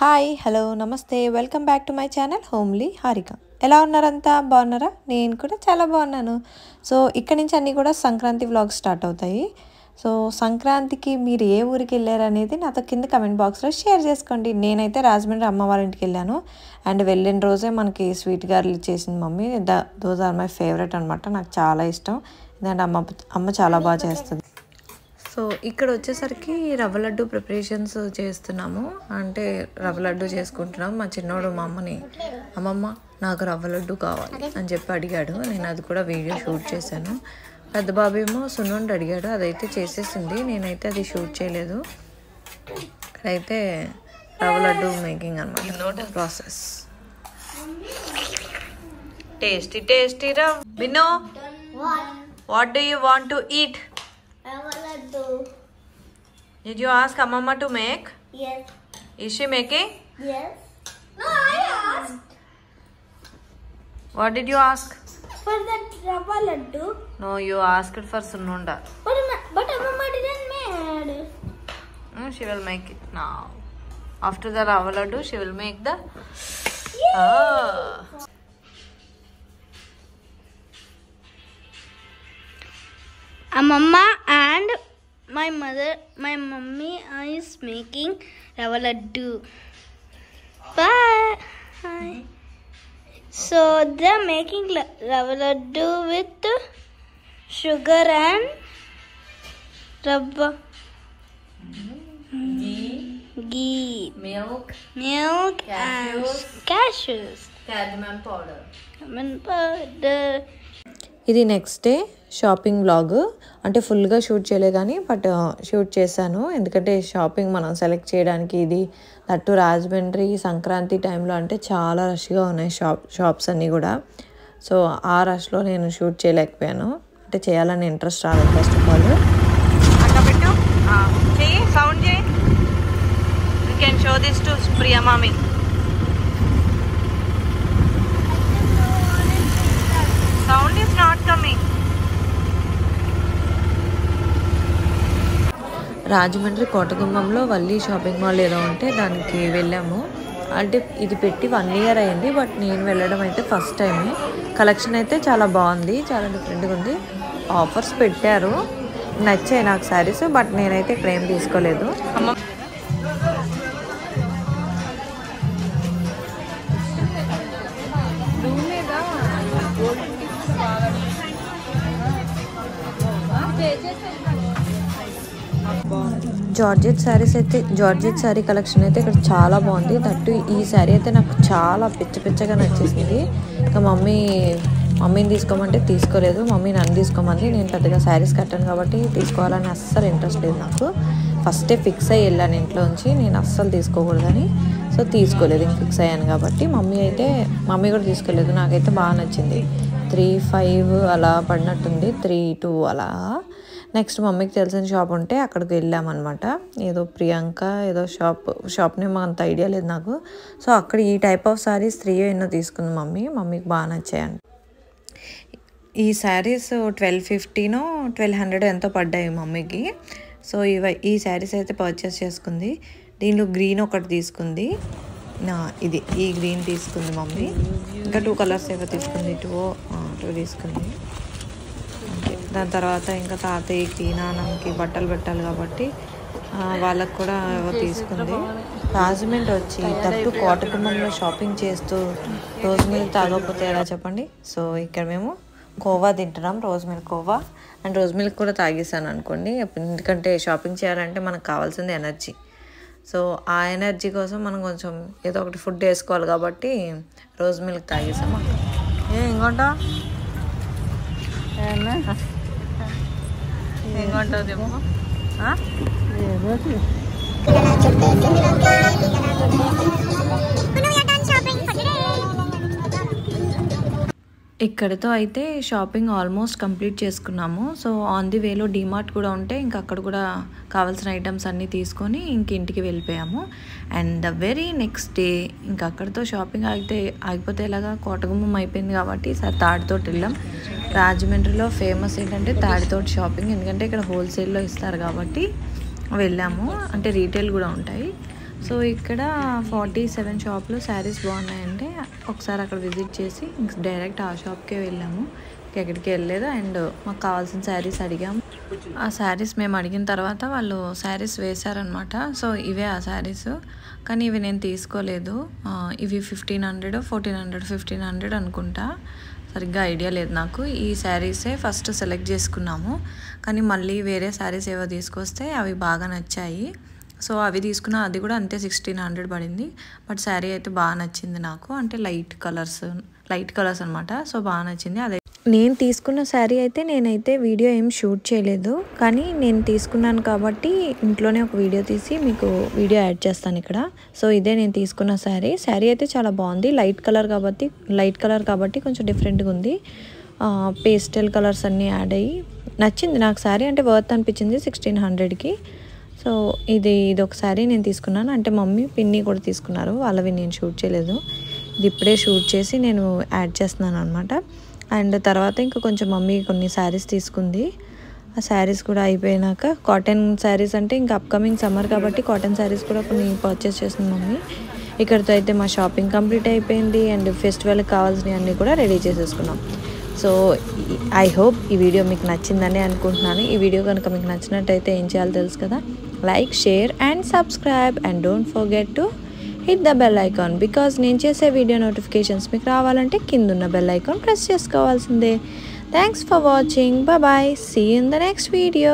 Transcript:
Hi hello నమస్తే welcome back to my channel homely Harika. ఎలా ఉన్నారంతా బాగున్నారా? నేను కూడా చాలా బాగున్నాను. సో ఇక్కడ నుంచి అన్నీ కూడా సంక్రాంతి వ్లాగ్స్ స్టార్ట్ అవుతాయి. సో సంక్రాంతికి మీరు ఏ ఊరికి వెళ్ళారు అనేది నాతో కింద కమెంట్ బాక్స్లో షేర్ చేసుకోండి. నేనైతే రాజమండ్రి అమ్మ వాళ్ళ ఇంటికి వెళ్ళాను. అండ్ వెళ్ళిన రోజే మనకి స్వీట్ గారెలు చేసింది mummy. Dosas are my favourite అనమాట, నాకు చాలా ఇష్టం. ఎందుకంటే అమ్మ చాలా బాగా చేస్తుంది. సో ఇక్కడ వచ్చేసరికి రవ్వ లడ్డు ప్రిపరేషన్స్ చేస్తున్నాము. అంటే రవ్వ లడ్డు చేసుకుంటున్నాం. మా చిన్నోడు మా అమ్మని, అమ్మమ్మ నాకు రవ్వ లడ్డు కావాలి అని చెప్పి అడిగాడు. నేను అది కూడా వీడియో షూట్ చేశాను. పెద్ద బాబు ఏమో సున్నుండి అడిగాడు, అదైతే చేసేసింది. నేనైతే అది షూట్ చేయలేదు. ఇక్కడైతే రవ్వ లడ్డు మేకింగ్ అనమాట process. Tasty tasty rava. Binno, what do you want to eat? Did you ask Amama to make? Yes. Is she making? Yes. No, I asked. What did you ask? For that rava laddu. No, you asked for Sununda. But Amama didn't make. She will make it now. After the rava laddu, she will make the... Amama and my mummy is making rava laddu. Bye. So they're making rava laddu with sugar and rava. Ghee. Milk. And cashews. Cardamom powder. Lemon powder. ఇది next day shopping vlog. అంటే ఫుల్గా shoot చేయలే కానీ but shoot చేశాను. ఎందుకంటే shopping మనం select చేయడానికి ఇది దట్టు రాజమండ్రి సంక్రాంతి టైంలో అంటే చాలా రష్గా ఉన్నాయి షాప్స్ అన్నీ కూడా. సో ఆ రష్లో నేను షూట్ చేయలేకపోయాను. అంటే చేయాలని ఇంట్రెస్ట్ రాలేదు ఫస్ట్ ఆఫ్ ఆల్. సౌండ్ చేయి. You can show this to Priya mummy. Sound is not coming. Rajahmundry కోటగుమ్మంలో వల్లి షాపింగ్ మాల్ ఏదో ఉంటే దానికి వెళ్ళాము. అంటే ఇది పెట్టి 1 year అయింది, బట్ నేను వెళ్ళడం అయితే ఫస్ట్ టైమే. కలెక్షన్ అయితే చాలా బాగుంది, చాలా డిఫరెంట్గా ఉంది. ఆఫర్స్ పెట్టారు, నచ్చాయి నాకు శారీస్. బట్ నేనైతే ఇక్కడ ఏం తీసుకోలేదు. జార్జెట్ శారీ కలెక్షన్ అయితే ఇక్కడ చాలా బాగుంది. దట్టు ఈ శారీ అయితే నాకు చాలా పిచ్చగా నచ్చేసింది. ఇంకా మమ్మీని తీసుకోమంటే తీసుకోలేదు, మమ్మీ నన్ను తీసుకోమంది. నేను పెద్దగా శారీస్ కట్టాను కాబట్టి తీసుకోవాలని అస్సలు ఇంట్రెస్ట్ లేదు నాకు. ఫస్టే ఫిక్స్ అయ్యి వెళ్ళాను ఇంట్లోంచి, నేను అస్సలు తీసుకోకూడదని. సో తీసుకోలేదు, ఇంక ఫిక్స్ అయ్యాను కాబట్టి. మమ్మీ కూడా తీసుకోలేదు. నాకైతే బాగా నచ్చింది. 3,500 అలా పడినట్టుంది, 3,200 అలా. నెక్స్ట్ మమ్మీకి తెలిసిన షాప్ ఉంటే అక్కడికి వెళ్ళామన్నమాట. ఏదో ప్రియాంక ఏదో షాప్ నేమ్ అంత ఐడియా లేదు నాకు. సో అక్కడ ఈ టైప్ ఆఫ్ శారీస్ 3 ఎన్నో తీసుకుంది మమ్మీకి బాగా నచ్చాయండి. ఈ శారీస్ 1,250 1,200 ఎంతో పడ్డాయి మమ్మీకి. సో ఈ శారీస్ అయితే పర్చేస్ చేసుకుంది. దీనిలో గ్రీన్ ఒకటి తీసుకుంది, ఈ గ్రీన్ తీసుకుంది మమ్మీ. ఇంకా 2 కలర్స్ ఏవో తీసుకుంది, 2 తీసుకుంది. దాని తర్వాత ఇంకా తాతయ్యకి నాన్నకి బట్టలు పెట్టాలి కాబట్టి వాళ్ళకు కూడా ఏవో తీసుకుంది. రాజమండ్రి వచ్చి దట్టు కోటగుమ్మంలో షాపింగ్ చేస్తూ రోజ్ మిల్క్ తాగకపోతే ఎలా చెప్పండి. సో ఇక్కడ మేము కోవా తింటున్నాం, rose milk khoa. And rose milk కూడా తాగేసాను అనుకోండి, ఎందుకంటే షాపింగ్ చేయాలంటే మనకు కావాల్సింది ఎనర్జీ. సో ఆ ఎనర్జీ కోసం మనం కొంచెం ఏదో ఒకటి ఫుడ్ వేసుకోవాలి కాబట్టి రోజ్ మిల్క్ తాగేసాము. ఇంకోట ఇక్కడితో అయితే షాపింగ్ ఆల్మోస్ట్ కంప్లీట్ చేసుకున్నాము. సో ఆన్ ది వేలో డీమార్ట్ కూడా ఉంటే ఇంకా అక్కడ కూడా కావాల్సిన ఐటమ్స్ అన్నీ తీసుకొని ఇంటికి వెళ్ళిపోయాము. And the very next day ఇంకా అక్కడితో షాపింగ్ ఆగిపోతే ఎలాగా, కోటగుమ్మం అయిపోయింది కాబట్టి ఈసారి తాడితోటి వెళ్ళాం. రాజమండ్రిలో ఫేమస్ ఏంటంటే తాడితోటి షాపింగ్, ఎందుకంటే ఇక్కడ హోల్సేల్లో ఇస్తారు కాబట్టి వెళ్ళాము. అంటే రీటైల్ కూడా ఉంటాయి. సో ఇక్కడ 47 షాప్లో శారీస్ బాగున్నాయంటే ఒకసారి అక్కడ విజిట్ చేసి ఇంక డైరెక్ట్ ఆ షాప్కే వెళ్ళాము. ఎక్కడికి వెళ్ళలేదు. అండ్ మాకు కావాల్సిన శారీస్ అడిగాము. ఆ శారీస్ మేము అడిగిన తర్వాత వాళ్ళు శారీస్ వేశారనమాట. సో ఇవే ఆ శారీస్, కానీ ఇవి నేను తీసుకోలేదు. ఇవి 1500, 1400, 1500 అనుకుంటా, సరిగ్గా ఐడియా లేదు నాకు. ఈ శారీసే ఫస్ట్ సెలెక్ట్ చేసుకున్నాము, కానీ మళ్ళీ వేరే శారీస్ ఏవో తీసుకొస్తే అవి బాగా నచ్చాయి. సో అవి తీసుకున్నా, అది కూడా అంతే 1600 పడింది. బట్ శారీ అయితే బాగా నచ్చింది నాకు. అంటే లైట్ కలర్స్ అనమాట. సో బాగా నచ్చింది. అదే నేను తీసుకున్న శారీ అయితే నేనైతే వీడియో ఏం షూట్ చేయలేదు, కానీ నేను తీసుకున్నాను కాబట్టి ఇంట్లోనే ఒక వీడియో తీసి మీకు వీడియో యాడ్ చేస్తాను ఇక్కడ. సో ఇదే నేను తీసుకున్న శారీ అయితే చాలా బాగుంది. లైట్ కలర్ కాబట్టి కొంచెం డిఫరెంట్గా ఉంది. పేస్టల్ కలర్స్ అన్నీ యాడ్ అయ్యి నచ్చింది నాకు. శారీ అంటే వర్త్ అనిపించింది 1600కి. సో ఇది ఒక శారీ నేను తీసుకున్నాను. అంటే మమ్మీ పిన్ని కూడా తీసుకున్నారు, వాళ్ళవి నేను షూట్ చేయలేదు. ఇది ఇప్పుడే షూట్ చేసి నేను యాడ్ చేస్తున్నాను అనమాట. అండ్ తర్వాత ఇంకా కొంచెం మమ్మీ కొన్ని శారీస్ తీసుకుంది. ఆ శారీస్ కూడా అయిపోయినాక కాటన్ శారీస్ అంటే ఇంకా అప్కమింగ్ సమ్మర్ కాబట్టి కాటన్ శారీస్ కూడా కొన్ని పర్చేస్ చేసింది మమ్మీ. ఇక్కడితో అయితే మా షాపింగ్ కంప్లీట్ అయిపోయింది. అండ్ ఫెస్టివల్కి కావాల్సినవి అన్నీ కూడా రెడీ చేసేసుకున్నాం. సో ఐ హోప్ ఈ వీడియో మీకు నచ్చిందని అనుకుంటున్నాను. ఈ వీడియో కనుక మీకు నచ్చినట్టయితే ఏం చేయాలో తెలుసు కదా, like, share and subscribe. And don't forget to hit the bell icon, because నేను చేసే వీడియో నోటిఫికేషన్స్ మీకు రావాలంటే కిందున్న బెల్ ఐకాన్ ప్రెస్ చేసుకోవాల్సిందే. Thanks for watching. Bye. See you in the next video.